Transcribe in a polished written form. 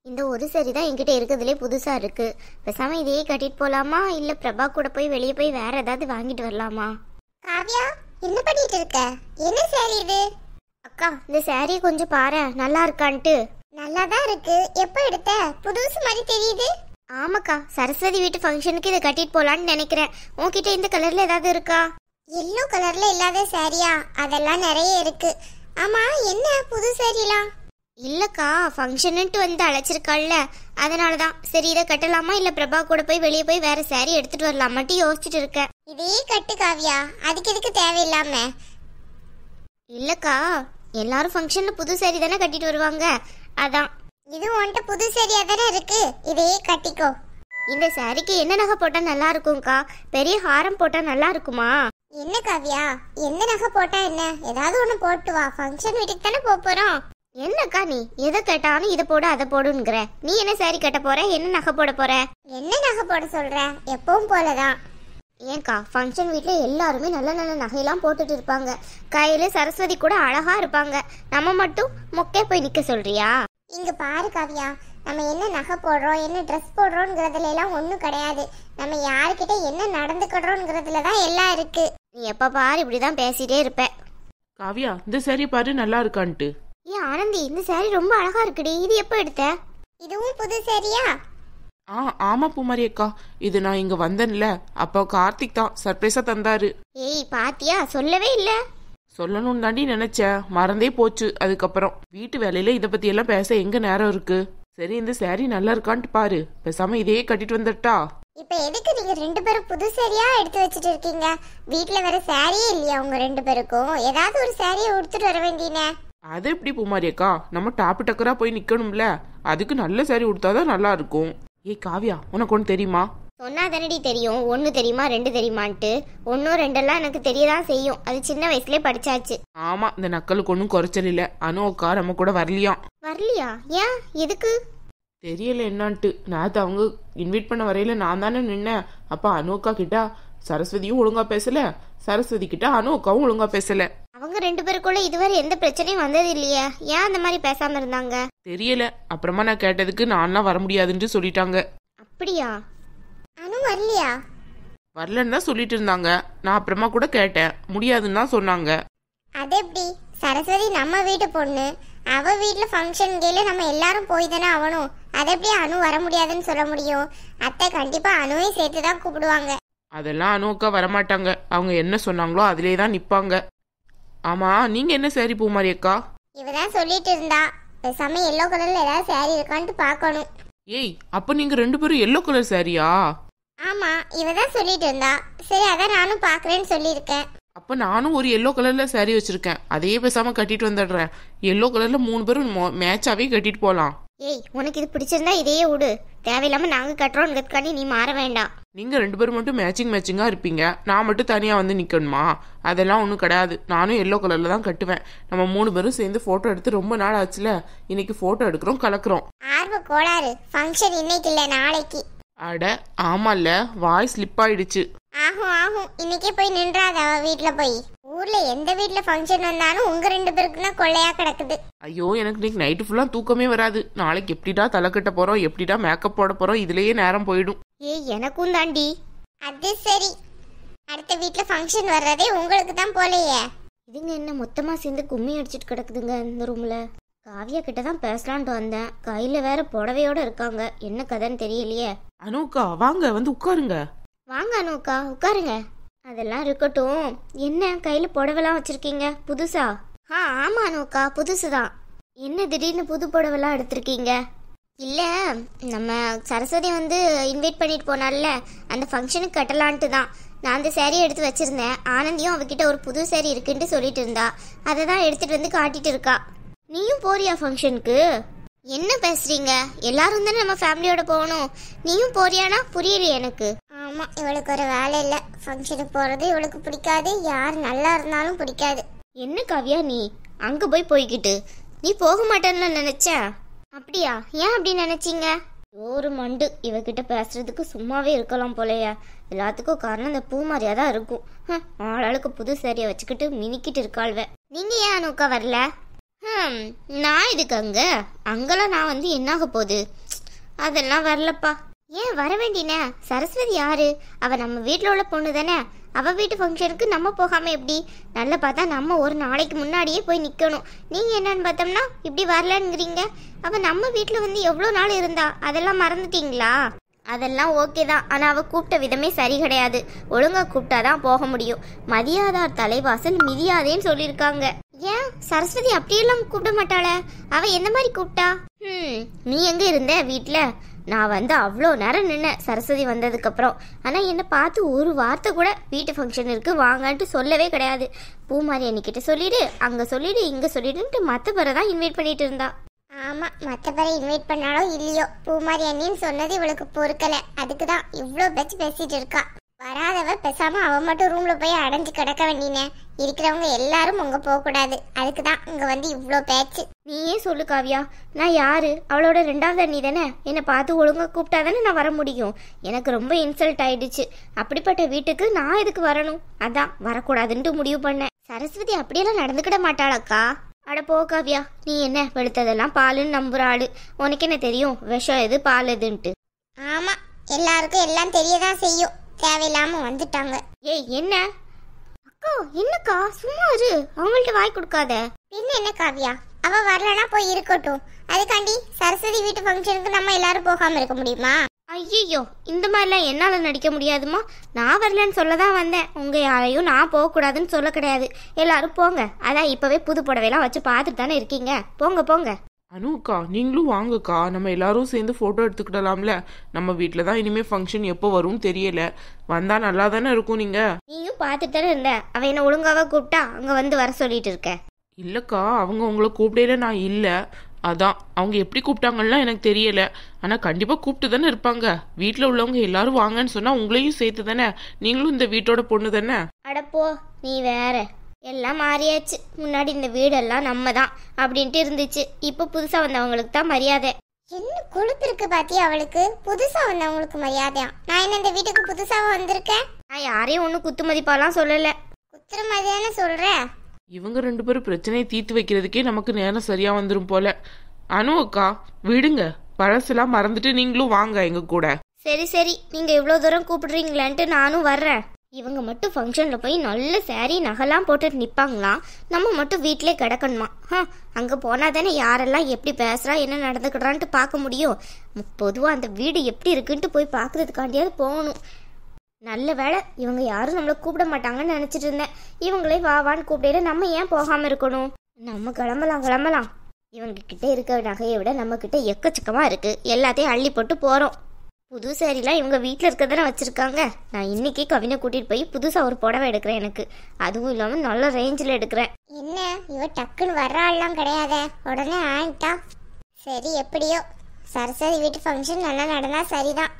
இந்த ஒரு சரி தான் என்கிட்ட இருக்கிறதுலே புதுசா இருக்கு. பேசாம இதையே கட்டிட்டு போலாமா, இல்ல பிரபா கூட போய் வெளியே போய் வேற ஏதாவது வாங்கிட்டு வரலாமா? காவ்யா, என்ன பண்ணிட்டு இருக்க? என்ன சாரி இது? அக்கா, இந்த சாரியை கொஞ்சம் பாரு, நல்லா இருக்கான்ட்டு. நல்லா தான் இருக்கு. எப்போ எடுத்த? புதுசு மாதிரி தெரியுது. ஆமாக்கா, சரஸ்வதி வீட்டு ஃபங்க்ஷனுக்கு இதை கட்டிட்டு போலான்னு நினைக்கிறேன். உன்கிட்ட இந்த கலர்ல ஏதாவது இருக்கா? எல்லோ கலர்ல இல்லாத சாரியா? அதெல்லாம் நிறைய இருக்கு. ஆமா, என்ன புது சாரிலாம்? இல்லக்கா, ஃபங்க்ஷன்ட்டு வந்து அழைச்சிருக்காள்ல, அதனாலதான் சரி இதை கட்டலாமா இல்ல பிரபா கூட போய் வெளியே போய் வேற சாரி எடுத்துட்டு வரலாமாட்டி யோசிச்சுட்டு இருக்கேன். இதே கட்டு காவ்யா, அதுக்கு எதுக்கு தேவையில்லாம? இல்லக்கா, எல்லாரும் ஃபங்க்ஷன்ல புது சாரி தானே கட்டிட்டு வருவாங்க, அதான். இது உன்கிட்ட புது சாரியா தானே இருக்கு, இதே கட்டிக்கோ. இந்த சாரிக்கு என்ன நகை போட்டா நல்லா இருக்கும்க்கா? பெரிய ஹாரம் போட்டா நல்லா இருக்குமா? என்ன காவ்யா, எந்த நகை போட்டா என்ன? ஏதாவது ஒண்ணு போட்டு வா, ஃபங்க்ஷன் வீட்டுக்கு தானே போறோம். என்னக்கா நீ எதை கேட்டாலும் இதை போடு அதை போடுங்கிற. நீ என்ன சாரி கட்ட போற, என்ன நகை போட போற? என்ன நகை போட சொல்ற? எப்பவும் போலதான். ஏன்க்கா, ஃபங்க்ஷன் வீட்டில் எல்லாருமே நல்ல நல்ல நகையெல்லாம் போட்டுட்டு இருப்பாங்க. கையில சரஸ்வதி கூட அழகா இருப்பாங்க. நம்ம மட்டும் மொக்கே போய் நிக்க சொல்றியா? இங்க பாரு காவ்யா, நம்ம என்ன நகை போடுறோம், என்ன ட்ரெஸ் போடுறோம்ங்கிறதுல எல்லாம் ஒன்றும் கிடையாது. நம்ம யாருக்கிட்ட என்ன நடந்துக்கிறோம்ங்கிறதுல தான் எல்லாம் இருக்கு. நீ எப்ப பாரு இப்படிதான் பேசிட்டே இருப்ப. காவியா, இந்த சாரி பாரு நல்லா இருக்கான்ட்டு. ஏன் ஆனந்தி, இந்த சாரி ரொம்ப அழகா இருக்குடி. இது எப்போ எடுத்த? இதுவும் புது சாரியா? ஆமா பூமாரி அக்கா, இது நான் இங்க வந்தேன்ல, அப்போ கார்த்திக் தான் சர்ப்ரைஸா தந்தாரு. ஏய் பாத்தியா, சொல்லவே இல்ல. சொல்லணும்னு தாண்டி நினைச்சேன், மறந்தே போச்சு. அதுக்கப்புறம் வீட்டு வேலையில இதை பத்தி எல்லாம் பேச எங்க நேரம் இருக்கு. சரி, இந்த சாரி நல்லா இருக்கான்ட்டு பாரு, பேசாம இதையே கட்டிட்டு வந்துட்டா. இப்ப எதுக்கு நீங்க ரெண்டு பேரும் புது சாரியா எடுத்து வச்சுட்டு இருக்கீங்க? வீட்டுல வேற சாரியே இல்லையா உங்க ரெண்டு பேருக்கும்? ஏதாவது ஒரு சாரியை உடுத்துட்டு வர வேண்டியனே. அது எப்படி பூமாரி அக்கா, நம்ம டாப்பு டக்கரா போய் நிக்கணும்ல, அதுக்கு நல்ல சாரி உடுத்தாதான் நல்லா இருக்கும். ஏய் காவியா, உனக்கு ஒன்று தெரியுமா? சொன்னா தானடி தெரியும். ஒன்னு தெரியுமா ரெண்டு தெரியுமான்ட்டு? ஒன்னும் ரெண்டெல்லாம் எனக்கு தெரியதான் செய்யும். அது சின்ன வயசுலயே படிச்சாச்சு. ஆமா, இந்த நக்கலுக்கு ஒன்றும் குறைச்சல் இல்ல. அனு அக்கா நம்ம கூட வரலையாம். வரலையா? ஏன், எதுக்கு? தெரியல என்னான்ட்டு. நேத்து அவங்க இன்வைட் பண்ண வரையில நான் தானே நின்னேன். அப்ப அனு அக்கா கிட்ட சரஸ்வதியும் ஒழுங்கா பேசல, சரஸ்வதி கிட்ட அனு அக்காவும் ஒழுங்கா பேசல. அவங்க ரெண்டு பேருக்குள்ள இதுவரை எந்த பிரச்சனையும் வந்தது இல்லையே, ஏன் அந்த மாதிரி பேசாம இருந்தாங்க? தெரியல. அப்புறமா நான் கேட்டதுக்கு நான்லாம் வர முடியாதுன்னு சொல்லிட்டாங்க. அப்படியா? அனு வரலையா? வரலன்னு தான் சொல்லிட்டு இருந்தாங்க. நான் அப்புறமா கூட கேட்டேன், முடியாதுன்னு தான் சொன்னாங்க. அது எப்படி? சரஸ்வதி நம்ம வீட்டு பொண்ணு, அவ வீட்டுல ஃபங்க்ஷன் கேல நம்ம எல்லாரும் போய் தானே ஆகணும். அது எப்படி அனு வர முடியாதுன்னு சொல்ல முடியும்? அத்தை கண்டிப்பா அனுவை சேர்த்து தான் கூப்பிடுவாங்க. அதெல்லாம் அனு அக்கா வரமாட்டாங்க. அவங்க என்ன சொன்னாங்களோ அதிலே தான் நிப்பாங்க. ஆமா, நீங்க என்ன சாரி பூமாரி அக்கா? இவதான் சொல்லிட்டு இருந்தா, பேசாம எல்லோ கலர்ல ஏதாவது சாரி இருக்கான்ட்டு பாக்கணும். ஏய், அப்ப நீங்க ரெண்டு பேரும் எல்லோ கலர் சாரியா? ஆமா, இவதான் சொல்லிட்டு இருந்தா. சரி, அதான் நானும் பாக்குறேன்னு சொல்லியிருக்கேன். அப்ப நானும் ஒரு எல்லோ கலர்ல சாரி வச்சிருக்கேன், அதையே பேசாம கட்டிட்டு வந்துடுறேன். எல்லோ கலர்ல 3 பேரும் மேட்சாவே கட்டிட்டு போலாம். ஏய், உனக்கு இது பிடிச்சிருந்தா இதையே விடு. தேவையில்லாம நாங்க கட்டுறோம்ங்கிறதுக்காண்டி நீ மாற வேண்டாம். நீங்க ரெண்டு பேரும் மட்டும் மேட்சிங்கா இருப்பீங்க, நான் மட்டும் தனியா வந்து நிக்கணுமா? அதெல்லாம் ஒன்றும் கிடையாது. நானும் எல்லோ கலர்ல தான் கட்டுவேன். நம்ம 3 பேரும் சேர்ந்து போட்டோ எடுத்து ரொம்ப நாள் ஆச்சுல, இன்னைக்கு போட்டோ எடுக்கிறோம், கலக்குறோம். ஆர்வ கோளாறு. ஃபங்க்ஷன் இன்னைக்கு இல்ல, நாளைக்கு. அட ஆமால, வாய் ஸ்லிப் ஆயிடுச்சு. ஆகும், இன்னைக்கே போய் நின்றாத அவ வீட்டுல போய். ஊர்ல எந்த வீட்டுல ஃபங்க்ஷன் வந்தாலும் உங்க ரெண்டு பேருக்குன்னா கொள்ளையா கிடக்குது. ஐயோ, எனக்கு இன்னைக்கு நைட்டு ஃபுல்லா தூக்கமே வராது. நாளைக்கு எப்படிடா தலை கட்ட போறோம், எப்படிடா மேக்கப் போட போறோம், இதுலயே நேரம் போயிடும். ஏய், எனக்கும் தாண்டி. அது சரி, அடுத்த வீட்டுல ஃபங்க்ஷன் வர்றதே உங்களுக்கு தான் போலையே. இதுங்க என்ன மொத்தமா சேர்ந்து கும்மி அடிச்சிட்டு கிடக்குதுங்க இந்த ரூம்ல. காவியா கிட்ட தான் பேசலான்ட்டு வந்தேன், கையில வேற புடவையோட இருக்காங்க. என்ன கதைன்னு தெரியலையே. அனுக்கா, வாங்க வந்து உட்காருங்க. வாங்க அனுக்கா, உட்காருங்க. அதெல்லாம் இருக்கட்டும், என்ன கையில புடவைலாம் வச்சிருக்கீங்க, புதுசா? ஆமா அனுக்கா, புதுசுதான். என்ன திடீர்னு புது புடவைலாம் எடுத்திருக்கீங்க? இல்ல, நம்ம சரஸ்வதி வந்து இன்வைட் பண்ணிட்டு போனால, அந்த ஃபங்க்ஷனுக்கு கட்டலான்ட்டு தான் நான் அந்த சேரீ எடுத்து வச்சிருந்தேன். ஆனந்தியும் அவகிட்ட ஒரு புது சேரீ இருக்குன்ட்டு சொல்லிட்டு இருந்தா, அதை தான் எடுத்துட்டு வந்து காட்டிட்டு இருக்கா. நீயும் போறியா ஃபங்க்ஷனுக்கு? என்ன பேசுறீங்க? எல்லாரும் தானே நம்ம ஃபேமிலியோட போகணும். நீயும் போறியானா புரியலையே எனக்கு. ஆமா, இவளுக்கு ஒரு வேலை இல்ல. ஃபங்க்ஷனுக்கு போறது இவளுக்கு பிடிக்காது, யார் நல்லா இருந்தாலும் பிடிக்காது. என்ன காவியா நீ அங்க போய்கிட்டு நீ போக மாட்டேன்னு நினைச்ச? அப்படியா? ஏன் அப்படி நினைச்சீங்க? ஒரு மண்டு, இவகிட்ட பேசுறதுக்கு சும்மாவே இருக்கலாம் போலையா. எல்லாத்துக்கும் காரணம் இந்த பூமாரியா தான் இருக்கும். ஆளாளுக்கு புது சேரியை வச்சுக்கிட்டு மினிக்கிட்டு இருக்காள்வ. நீங்க ஏன் அனுக்கா வரல? நான் இதுக்கு அங்கெல்லாம் நான் வந்து என்னாக போகுது, அதெல்லாம் வரலப்பா. ஏன் வர வேண்டினே? சரஸ்வதி யாரு? அவ நம்ம வீட்டில் உள்ள பொண்ணு தானே. அவ வீட்டு ஃபங்க்ஷனுக்கு நம்ம போகாம எப்படி? நல்லா பார்த்தா நம்ம ஒரு நாளைக்கு முன்னாடியே போய் நிற்கணும். நீங்கள் என்னன்னு பார்த்தோம்னா இப்படி வரலங்கிறீங்க. அவ நம்ம வீட்டில் வந்து எவ்வளோ நாள் இருந்தா, அதெல்லாம் மறந்துட்டீங்களா? அதெல்லாம் ஓகே தான், ஆனால் அவள் கூப்பிட்ட விதமே சரி கிடையாது. ஒழுங்காக கூப்பிட்டாதான் போக முடியும். மதியாதார் தலைவாசல் மிதியாதேன்னு சொல்லியிருக்காங்க. ஏன் சரஸ்வதி அப்படியெல்லாம் கூப்பிட மாட்டாளே? அவள் எந்த மாதிரி கூப்பிட்டா? நீ எங்கே இருந்த வீட்டில்? நான் வந்து அவ்வளோ நேரம் நின்னேன் சரஸ்வதி வந்ததுக்கப்புறம். ஆனால் என்னை பார்த்து ஒரு வார்த்தை கூட வீட்டு ஃபங்க்ஷன் இருக்குது வாங்கன்ட்டு சொல்லவே கிடையாது. பூமாரி அன்னிக்கிட்ட சொல்லிடு, அங்கே சொல்லிடு, இங்கே சொல்லிடுன்ட்டு மற்ற பேரை தான் இன்வைட் பண்ணிட்டு இருந்தா. ஆமா, மற்ற பேரை இன்வைட் பண்ணாலும் இல்லையோ பூமாரி அண்ணின்னு சொன்னது இவளுக்கு பொறுக்கல. அதுக்கு தான் இவ்வளோ பேச்சு பேசிட்டு இருக்கா. வராதவ பேசாம அவ மட்டும் ரூம்ல போய் அடைஞ்சு கிடக்க வேண்டினே. இருக்கிறவங்க எல்லாரும் அங்க போக கூடாது. அதுக்கு தான் இங்க வந்து இவ்வளோ பேச்சு. நீயே சொல்லு காவியா, நான் யாரு? அவளோட 2வது அண்ணி தானே. என்னை பார்த்து ஒழுங்கா கூப்பிட்டா தானே நான் வர முடியும். எனக்கு ரொம்ப இன்சல்ட் ஆயிடுச்சு. அப்படிப்பட்ட வீட்டுக்கு நான் எதுக்கு வரணும்? அதான் வரக்கூடாதுன்ட்டு முடிவு பண்ணேன். சரஸ்வதி அப்படியெல்லாம் நடந்துக்கிட மாட்டாளக்கா. அட போ காவியா, நீ என்ன வெளுத்ததெல்லாம் பாலுன்னு நம்புற ஆளு. உனக்கு என்ன தெரியும் விஷம் எது பால் எதுன்ட்டு? ஆமா, எல்லாருக்கும் எல்லாம் தெரியதான் செய்யும். தேவையில்லாம வந்துட்டாங்க. ஏய் என்ன அக்கா? என்னக்கா சும்மா இரு, அவங்கள்ட்ட வாய் கொடுக்காத. பின்ன என்ன காவியா, அவ வரலன்னா போய் இருக்கட்டும். அதுக்காண்டி சரஸ்வதி வீட்டு ஃபங்க்ஷனுக்கு நம்ம எல்லாரும் போகாம இருக்க முடியுமா? ஐயோ, இந்த மாதிரிலாம் என்னால் நடிக்க முடியாதுமா. நான் வரலன்னு சொல்ல தான் வந்தேன். உங்கள் யாரையும் நான் போகக்கூடாதுன்னு சொல்ல கிடையாது. எல்லாரும் போங்க. அதான் இப்போவே புது புடவைலாம் வச்சு பார்த்துட்டு தானே இருக்கீங்க. போங்க போங்க. அனுக்கா, நீங்களும் வாங்கக்கா, நம்ம எல்லாரும் சேர்ந்து ஃபோட்டோ எடுத்துக்கிடலாம்ல. நம்ம வீட்டில் தான் இனிமேல் ஃபங்க்ஷன் எப்போ வரும்னு தெரியல. வந்தால் நல்லா தானே இருக்கும். நீயும் பார்த்துட்டு தானே இருந்த. அவன் என்ன ஒழுங்காக கூப்பிட்டா அங்கே வந்து வர சொல்லிட்டு இருக்க? இல்லைக்கா, அவங்க உங்களை கூப்பிடையில நான் இல்லை. அதான் அவங்க எப்படி கூப்பிட்டாங்கன்னா எனக்கு தெரியல. ஆனால் கண்டிப்பாக கூப்பிட்டு தானே இருப்பாங்க. வீட்டில் உள்ளவங்க எல்லாரும் வாங்கன்னு சொன்னால் உங்களையும் சேர்த்து தானே. நீங்களும் இந்த வீட்டோட பொண்ணு தானே. அடப்போ, நீ வேற. எல்லாம் மாறியாச்சு. முன்னாடி இந்த வீடெல்லாம் நம்ம தான் அப்படின்ட்டு இருந்துச்சு. இப்போ புதுசாக வந்தவங்களுக்கு தான் மரியாதை. என்ன கொழுப்பு இருக்கு பாத்தியா அவளுக்கு? புதுசா வந்தவங்களுக்கு மரியாதையா? நான் என்ன இந்த வீட்டுக்கு புதுசாக வந்திருக்கேன்? நான் யாரையும் ஒன்றும் குத்து மதிப்பாலாம் சொல்லலை. குத்துற மாதிரியான சொல்றேன். இவங்க 2 பேரும் பிரச்சனையை தீர்த்து வைக்கிறதுக்கே நமக்கு நேரம் சரியா வந்துடும் போல. அனு அக்கா, விடுங்க, பழசெல்லாம் மறந்துட்டு நீங்களும் வாங்க எங்க கூட. சரி சரி, நீங்க இவ்வளோ தூரம் கூப்பிடுறீங்களான்ட்டு நானும் வர்றேன். இவங்க மட்டும் ஃபங்க்ஷனில் போய் நல்ல சாரீ நகைலாம் போட்டுட்டு நிற்பாங்களாம். நம்ம மட்டும் வீட்டிலே கிடக்கணுமா? அங்கே போனால் தானே யாரெல்லாம் எப்படி பேசுகிறா என்ன நடந்துக்கிட்டான்ட்டு பார்க்க முடியும். பொதுவாக அந்த வீடு எப்படி இருக்குன்ட்டு போய் பார்க்குறதுக்காண்டியாவது போகணும். நல்ல வேலை, இவங்க யாரும் நம்மளை கூப்பிட மாட்டாங்கன்னு நினச்சிட்டு இருந்தேன். இவங்களே வான்னு கூப்பிடையில நம்ம ஏன் போகாமல் இருக்கணும்? நம்ம கிளம்பலாம். இவங்க கிட்ட இருக்க நகையை விட நம்ம கிட்ட எக்கச்சக்கமாக இருக்குது. எல்லாத்தையும் அள்ளி போட்டு போகிறோம். புது சாரிலாம் இவங்க வீட்டில் இருக்க தானே வச்சுருக்காங்க. நான் இன்னைக்கு கவினை கூட்டிகிட்டு போய் புதுசாக ஒரு புடவை எடுக்கிறேன். எனக்கு அதுவும் இல்லாமல் நல்ல ரேஞ்சில் எடுக்கிறேன். என்ன இவ டக்குன்னு வர்றாள்லாம் கிடையாதே, உடனே ஆயிட்டா. சரி, எப்படியோ சரஸ்வதி வீட்டு ஃபங்க்ஷன் நல்லா நடந்தா சரிதான்.